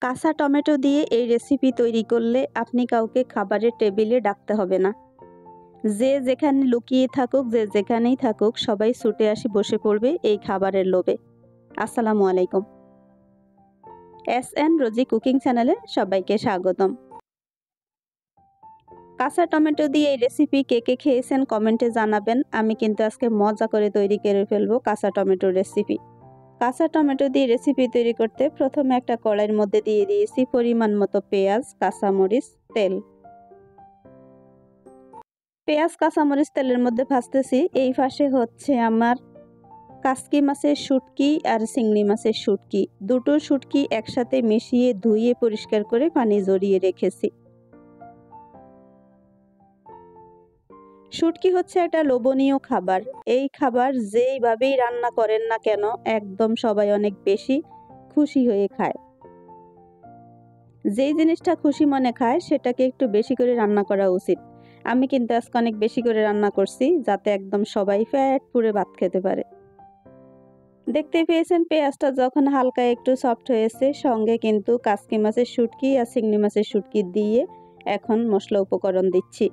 কাঁচা টমেটো দিয়ে এই রেসিপি তৈরি করলে আপনি কাউকে খাবারের টেবিলে ডাকতে হবে না। যে যেখানে লুকিয়ে থাকুক, যে যেখানেই থাকুক, সবাই ছুটে আসি বসে পড়বে এই খাবারের লোভে। আসসালামু আলাইকুম। এস.এন. রোজি কুকিং চ্যানেলে সবাইকে স্বাগতম। কাঁচা টমেটো দিয়ে এই রেসিপি কে কে খেয়েছেন কমেন্টে জানাবেন। আমি কিন্তু আজকে মজা করে তৈরি করে ফেলবো কাঁচা টমেটোর রেসিপি। কাঁচা টমেটো দিয়ে রেসিপি তৈরি করতে প্রথমে একটা কড়াইয়ের মধ্যে দিয়ে দিয়েছি পরিমাণ মতো পেঁয়াজ, কাঁচামরিচ, তেল। পেঁয়াজ কাঁচামরিচ তেলের মধ্যে ভাজতেছি। এই পাশে হচ্ছে আমার কাসকি মাছের শুটকি আর চিংড়ি মাছের শুটকি, দুটো শুটকি একসাথে মিশিয়ে ধুয়ে পরিষ্কার করে পানি ঝরিয়ে রেখেছি। শুটকি হচ্ছে একটা লোভনীয় খাবার। এই খাবার যেইভাবেই রান্না করেন না কেন একদম সবাই অনেক বেশি খুশি হয়ে খায়। যেই জিনিসটা খুশি মনে খায় সেটাকে একটু বেশি করে রান্না করা উচিত। আমি কিন্তু আজকে অনেক বেশি করে রান্না করছি যাতে একদম সবাই পেট পুরে ভাত খেতে পারে। দেখতে পেয়েছেন পেঁয়াজটা যখন হালকা একটু সফট হয়েছে, সঙ্গে কিন্তু কাসকি মাছের শুটকি আর চিংড়ি মাছের শুটকি দিয়ে এখন মশলা উপকরণ দিচ্ছি।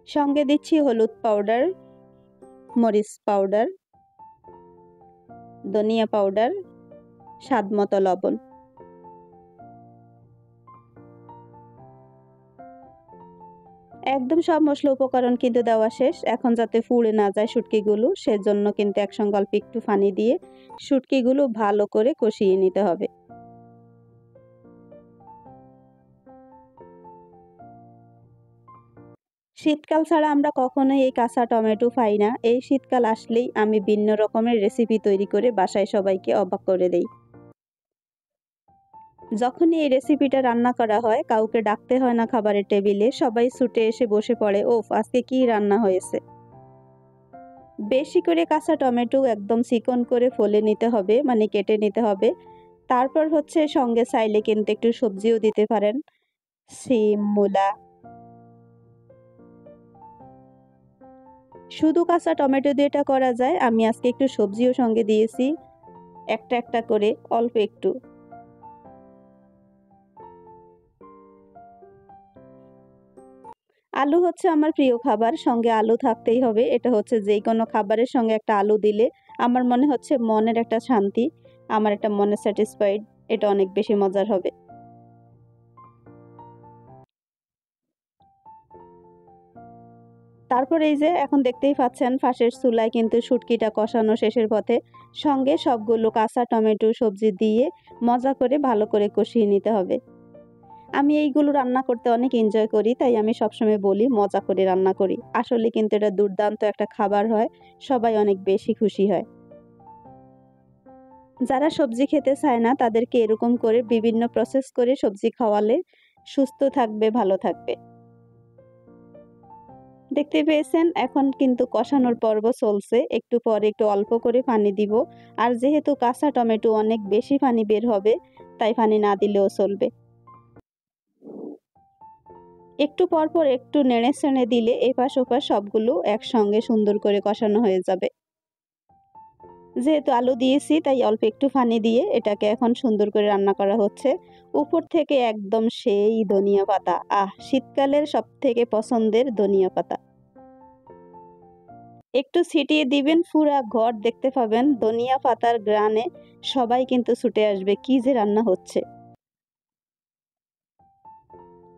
সঙ্গে দিচ্ছি হলুদ পাউডার, মরিচ পাউডার, ধনিয়া পাউডার, স্বাদ মতো লবণ। একদম সব মশলা উপকরণ কিন্তু দেওয়া শেষ। এখন যাতে পুড়ে না যায় শুটকিগুলো, সেজন্য কিন্তু একসঙ্গে অল্প একটু পানি দিয়ে শুটকিগুলো ভালো করে কষিয়ে নিতে হবে। শীতকাল ছাড়া আমরা কখনোই এই কাঁচা টমেটো পাই না। এই শীতকাল আসলেই আমি ভিন্ন রকমের রেসিপি তৈরি করে বাসায় সবাইকে অবাক করে দেই। যখনই এই রেসিপিটা রান্না করা হয় কাউকে ডাকতে হয় না খাবারের টেবিলে, সবাই ছুটে এসে বসে পড়ে, ওফ আজকে কি রান্না হয়েছে। বেশি করে কাঁচা টমেটো একদম চিকন করে ফলে নিতে হবে, মানে কেটে নিতে হবে। তারপর হচ্ছে সঙ্গে চাইলে কিন্তু একটু সবজিও দিতে পারেন, সিম, মূলা। শুধু কাঁচা টমেটো দিয়ে এটা করা যায়, আমি আজকে একটু সবজিও সঙ্গে দিয়েছি, একটা একটা করে অল্প একটু। আলু হচ্ছে আমার প্রিয় খাবার, সঙ্গে আলু থাকতেই হবে। এটা হচ্ছে যে কোনো খাবারের সঙ্গে একটা আলু দিলে আমার মনে হচ্ছে মনের একটা শান্তি, আমার একটা মনে স্যাটিসফাইড, এটা অনেক বেশি মজার হবে। তারপর এই যে এখন দেখতেই পাচ্ছেন পাশের চুলায় কিন্তু শুটকিটা কষানো শেষের পথে, সঙ্গে সবগুলো কাঁচা টমেটো সবজি দিয়ে মজা করে ভালো করে কষিয়ে নিতে হবে। আমি এইগুলো রান্না করতে অনেক এনজয় করি, তাই আমি সবসময় বলি মজা করে রান্না করি। আসলে কিন্তু এটা দুর্দান্ত একটা খাবার হয়, সবাই অনেক বেশি খুশি হয়। যারা সবজি খেতে চায় না তাদেরকে এরকম করে বিভিন্ন প্রসেস করে সবজি খাওয়ালে সুস্থ থাকবে, ভালো থাকবে। দেখতে পেয়েছেন এখন কিন্তু কষানোর পর্ব চলছে, একটু পরে একটু অল্প করে পানি দিব। আর যেহেতু কাঁচা টমেটো অনেক বেশি পানি বের হবে, তাই পানি না দিলেও চলবে। একটু পর পর একটু নেড়ে চেড়ে দিলে এপাশ ওপাশ সবগুলো একসঙ্গে সুন্দর করে কষানো হয়ে যাবে। যেহেতু আলু দিয়েছি তাই অল্প একটু পানি দিয়ে এটাকে এখন সুন্দর করে রান্না করা হচ্ছে। উপর থেকে একদম সেই ধনিয়া পাতা, শীতকালের সব থেকে পছন্দের ধনিয়া পাতা একটু ছিটিয়ে দিবেন, পুরা ঘর দেখতে পাবেন ধনিয়া পাতার ঘ্রাণে। সবাই কিন্তু ছুটে আসবে, কি যে রান্না হচ্ছে।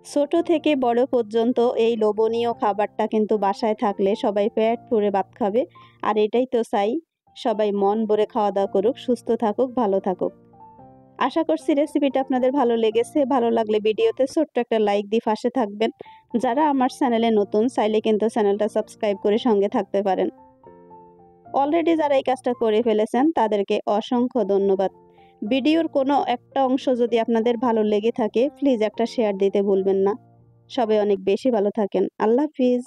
ছোট থেকে বড় পর্যন্ত এই লোভনীয় খাবারটা কিন্তু বাসায় থাকলে সবাই পেট পুরে ভাত খাবে। আর এটাই তো চাই, সবাই মন ভরে খাওয়া দাওয়া করুক, সুস্থ থাকুক, ভালো থাকুক। আশা করছি রেসিপিটা আপনাদের ভালো লেগেছে। ভালো লাগলে ভিডিওতে ছোট্ট একটা লাইক দিয়ে পাশে থাকবেন। যারা আমার চ্যানেলে নতুন চাইলে কিন্তু চ্যানেলটা সাবস্ক্রাইব করে সঙ্গে থাকতে পারেন। অলরেডি যারা এই কাজটা করে ফেলেছেন তাদেরকে অসংখ্য ধন্যবাদ। ভিডিওর কোনো একটা অংশ যদি আপনাদের ভালো লেগে থাকে প্লিজ একটা শেয়ার দিতে ভুলবেন না। সবাই অনেক বেশি ভালো থাকেন। আল্লাহ হাফিজ।